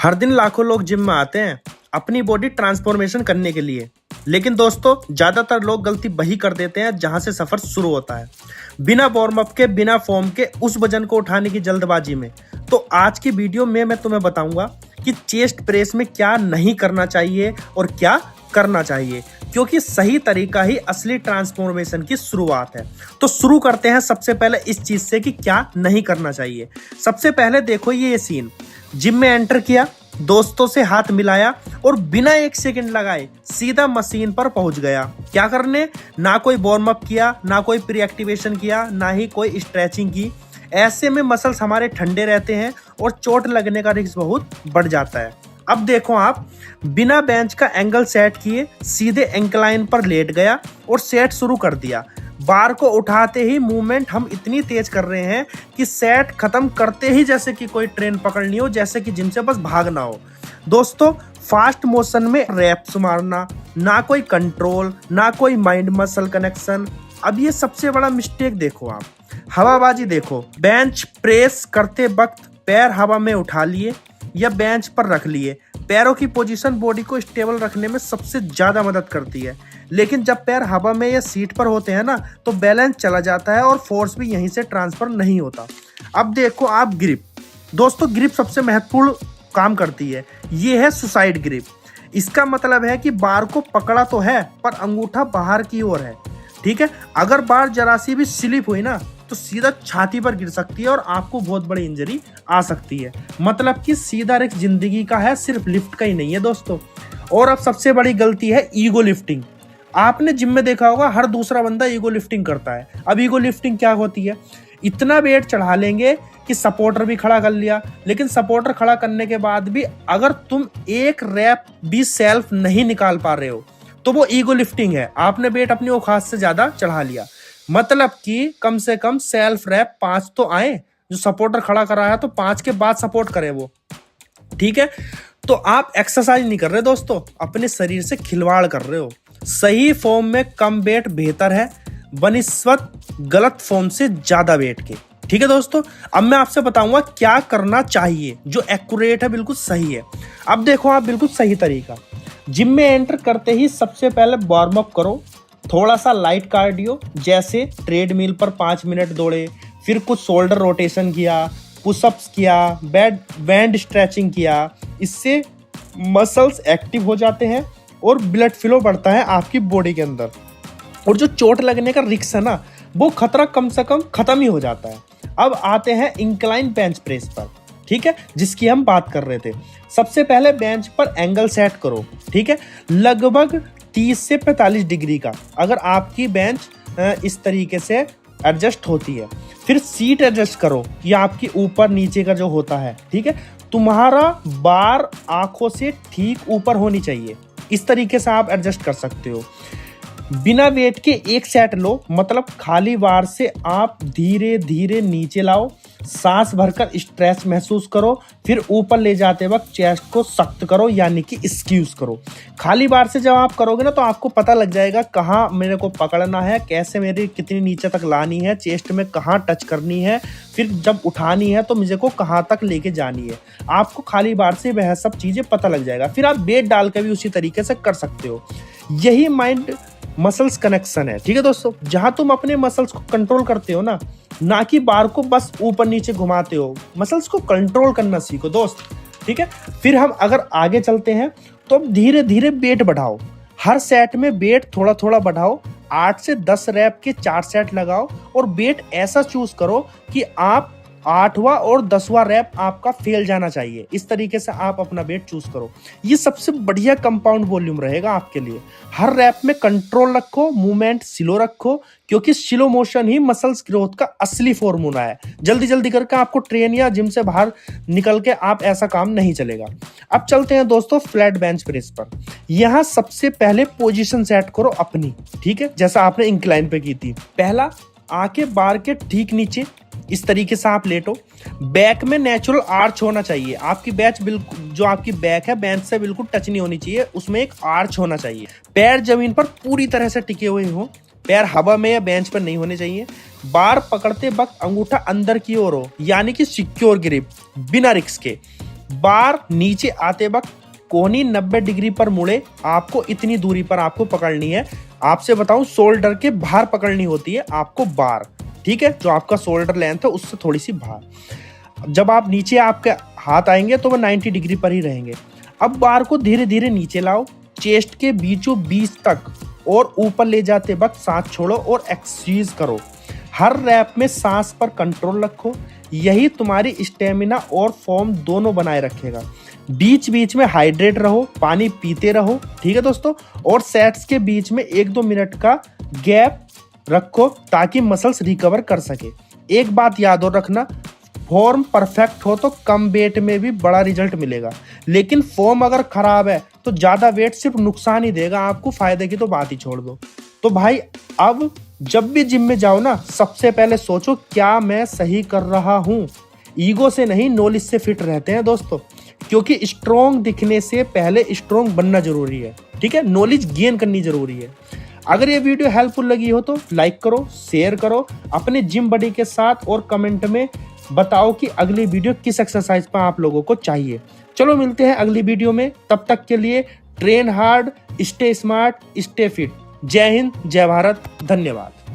हर दिन लाखों लोग जिम में आते हैं अपनी बॉडी ट्रांसफॉर्मेशन करने के लिए। लेकिन दोस्तों, ज्यादातर लोग गलती वही कर देते हैं जहां से सफर शुरू होता है, बिना वार्म अप के, बिना फॉर्म के, उस वजन को उठाने की जल्दबाजी में। तो आज की वीडियो में मैं तुम्हें बताऊंगा कि चेस्ट प्रेस में क्या नहीं करना चाहिए और क्या करना चाहिए, क्योंकि सही तरीका ही असली ट्रांसफॉर्मेशन की शुरुआत है। तो शुरू करते हैं सबसे पहले इस चीज से कि क्या नहीं करना चाहिए। सबसे पहले देखो ये सीन, जिम में एंटर किया, दोस्तों से हाथ मिलाया और बिना एक सेकंड लगाए सीधा मशीन पर पहुंच गया। क्या करने? ना कोई वार्म अप किया, ना कोई प्री एक्टिवेशन किया, ना ही कोई स्ट्रेचिंग की। ऐसे में मसल्स हमारे ठंडे रहते हैं और चोट लगने का रिस्क बहुत बढ़ जाता है। अब देखो, आप बिना बेंच का एंगल सेट किए सीधे इंक्लाइन पर लेट गया और सेट शुरू कर दिया। बार को उठाते ही मूवमेंट हम इतनी तेज कर रहे हैं कि सेट खत्म करते ही जैसे कि कोई ट्रेन पकड़नी हो, जैसे कि जिनसे बस भागना हो। दोस्तों, फास्ट मोशन में रैप्स मारना, ना कोई कंट्रोल, ना कोई माइंड मसल कनेक्शन। अब ये सबसे बड़ा मिस्टेक देखो, आप हवाबाजी देखो। बेंच प्रेस करते वक्त पैर हवा में उठा लिए या बेंच पर रख लिए। पैरों की पोजीशन बॉडी को स्टेबल रखने में सबसे ज्यादा मदद करती है, लेकिन जब पैर हवा में या सीट पर होते हैं ना, तो बैलेंस चला जाता है और फोर्स भी यहीं से ट्रांसफर नहीं होता। अब देखो आप ग्रिप। दोस्तों, ग्रिप सबसे महत्वपूर्ण काम करती है। ये है सुसाइड ग्रिप। इसका मतलब है कि बार को पकड़ा तो है पर अंगूठा बाहर की ओर है। ठीक है, अगर बार जरा सी भी स्लिप हुई ना, तो सीधा छाती पर गिर सकती है और आपको बहुत बड़ी इंजरी आ सकती है। मतलब कि सीधा रिस्क जिंदगी का है, सिर्फ लिफ्ट का ही नहीं है दोस्तों। और अब सबसे बड़ी गलती है ईगो लिफ्टिंग। आपने जिम में देखा होगा हर दूसरा बंदा ईगो लिफ्टिंग करता है। अब ईगो लिफ्टिंग क्या होती है? इतना वेट चढ़ा लेंगे कि सपोर्टर भी खड़ा कर लिया, लेकिन सपोर्टर खड़ा करने के बाद भी अगर तुम एक रैप भी सेल्फ नहीं निकाल पा रहे हो, तो वो ईगो लिफ्टिंग है। आपने वेट अपनी औकात से ज्यादा चढ़ा लिया। मतलब कि कम से कम सेल्फ रैप 5 तो आए। जो सपोर्टर खड़ा कर रहा है तो 5 के बाद सपोर्ट करे वो। ठीक है, तो आप एक्सरसाइज नहीं कर रहे दोस्तों, अपने शरीर से खिलवाड़ कर रहे हो। सही फॉर्म में कम वेट बेहतर है बनिस्बत गलत फॉर्म से ज्यादा वेट के। ठीक है दोस्तों, अब मैं आपसे बताऊंगा क्या करना चाहिए जो एक्यूरेट है, बिल्कुल सही है। अब देखो आप, बिल्कुल सही तरीका। जिम में एंटर करते ही सबसे पहले वार्म अप करो। थोड़ा सा लाइट कार्डियो, जैसे ट्रेडमिल पर 5 मिनट दौड़े, फिर कुछ शोल्डर रोटेशन किया, पुशअप्स किया, बैंड स्ट्रेचिंग किया। इससे मसल्स एक्टिव हो जाते हैं और ब्लड फ्लो बढ़ता है आपकी बॉडी के अंदर, और जो चोट लगने का रिस्क है ना, वो खतरा कम से कम खत्म ही हो जाता है। अब आते हैं इंक्लाइन बेंच प्रेस पर, ठीक है, जिसकी हम बात कर रहे थे। सबसे पहले बेंच पर एंगल सेट करो, ठीक है, लगभग 30 से 45 डिग्री का। अगर आपकी बेंच इस तरीके से एडजस्ट होती है, फिर सीट एडजस्ट करो, ये आपकी ऊपर नीचे का जो होता है। ठीक है, तुम्हारा बार आंखों से ठीक ऊपर होनी चाहिए। इस तरीके से आप एडजस्ट कर सकते हो। बिना वेट के एक सेट लो, मतलब खाली बार से आप धीरे धीरे नीचे लाओ, सांस भरकर स्ट्रेच महसूस करो, फिर ऊपर ले जाते वक्त चेस्ट को सख्त करो, यानी कि स्क्यूज करो। खाली बार से जब आप करोगे ना, तो आपको पता लग जाएगा कहाँ मेरे को पकड़ना है, कैसे मेरी कितनी नीचे तक लानी है, चेस्ट में कहाँ टच करनी है, फिर जब उठानी है तो मुझे को कहाँ तक लेके जानी है। आपको खाली बार से वह सब चीजें पता लग जाएगा। फिर आप वेट डाल के भी उसी तरीके से कर सकते हो। यही माइंड मसल्स कनेक्शन है। ठीक है दोस्तों, जहां तुम अपने मसल्स को कंट्रोल करते हो ना कि बार को बस ऊपर नीचे घुमाते हो। मसल्स को कंट्रोल करना सीखो दोस्त। ठीक है, फिर हम अगर आगे चलते हैं तो धीरे धीरे वेट बढ़ाओ। हर सेट में वेट थोड़ा थोड़ा बढ़ाओ। 8 से 10 रैप के 4 सेट लगाओ और वेट ऐसा चूज करो कि आप 8वां और 10वां रैप आपका फेल जाना चाहिए। इस तरीके से आप अपना वेट चूज करो। ये सबसे बढ़िया कंपाउंड वॉल्यूम रहेगा आपके लिए। हर रैप में कंट्रोल रखो, मूवमेंट स्लो रखो, क्योंकि स्लो मोशन ही मसल्स ग्रोथ का असली फॉर्मूला है। जल्दी जल्दी करके आपको ट्रेन या जिम से बाहर निकल के आप ऐसा काम नहीं चलेगा। अब चलते हैं दोस्तों फ्लैट बेंच प्रेस पर। यहाँ सबसे पहले पोजीशन सेट करो अपनी, ठीक है, जैसा आपने इंक्लाइन पे की थी। पहला, आंखें बार के ठीक नीचे, इस तरीके से आप लेटो। बैक में नेचुरल आर्च होना चाहिए। आपकी बैच बिल्कुल, जो आपकी बैक है, बेंच से बिल्कुल टच नहीं होनी चाहिए, उसमें एक आर्च होना चाहिए। पैर जमीन पर पूरी तरह से टिके हुए हो, पैर हवा में या बेंच पर नहीं होने चाहिए। बार पकड़ते वक्त अंगूठा अंदर की ओर हो, यानी कि सिक्योर ग्रिप, बिना रिस्क के। बार नीचे आते वक्त कोहनी 90 डिग्री पर मुड़े, आपको इतनी दूरी पर आपको पकड़नी है। आपसे बताऊं, शोल्डर के बाहर पकड़नी होती है आपको बार, ठीक है, जो आपका शोल्डर लेंथ है उससे थोड़ी सी बाहर। जब आप नीचे आपके हाथ आएंगे तो वो 90 डिग्री पर ही रहेंगे। अब बार को धीरे धीरे नीचे लाओ, चेस्ट के बीचों बीच तक, और ऊपर ले जाते वक्त सांस छोड़ो और एक्सरसाइज करो। हर रैप में सांस पर कंट्रोल रखो, यही तुम्हारी स्टेमिना और फॉर्म दोनों बनाए रखेगा। बीच बीच में हाइड्रेट रहो, पानी पीते रहो, ठीक है दोस्तों। और सेट्स के बीच में 1-2 मिनट का गैप रखो ताकि मसल्स रिकवर कर सके। एक बात याद और रखना, फॉर्म परफेक्ट हो तो कम वेट में भी बड़ा रिजल्ट मिलेगा, लेकिन फॉर्म अगर खराब है तो ज्यादा वेट सिर्फ नुकसान ही देगा आपको, फायदे की तो बात ही छोड़ दो। तो भाई अब जब भी जिम में जाओ ना, सबसे पहले सोचो क्या मैं सही कर रहा हूँ। ईगो से नहीं, नॉलेज से फिट रहते हैं दोस्तों, क्योंकि स्ट्रॉन्ग दिखने से पहले स्ट्रॉन्ग बनना जरूरी है, ठीक है। नॉलेज गेन करनी जरूरी है। अगर ये वीडियो हेल्पफुल लगी हो तो लाइक करो, शेयर करो अपने जिम बडी के साथ, और कमेंट में बताओ कि अगली वीडियो किस एक्सरसाइज पर आप लोगों को चाहिए। चलो मिलते हैं अगली वीडियो में, तब तक के लिए train hard, stay smart, stay fit. जय हिंद, जय भारत, धन्यवाद।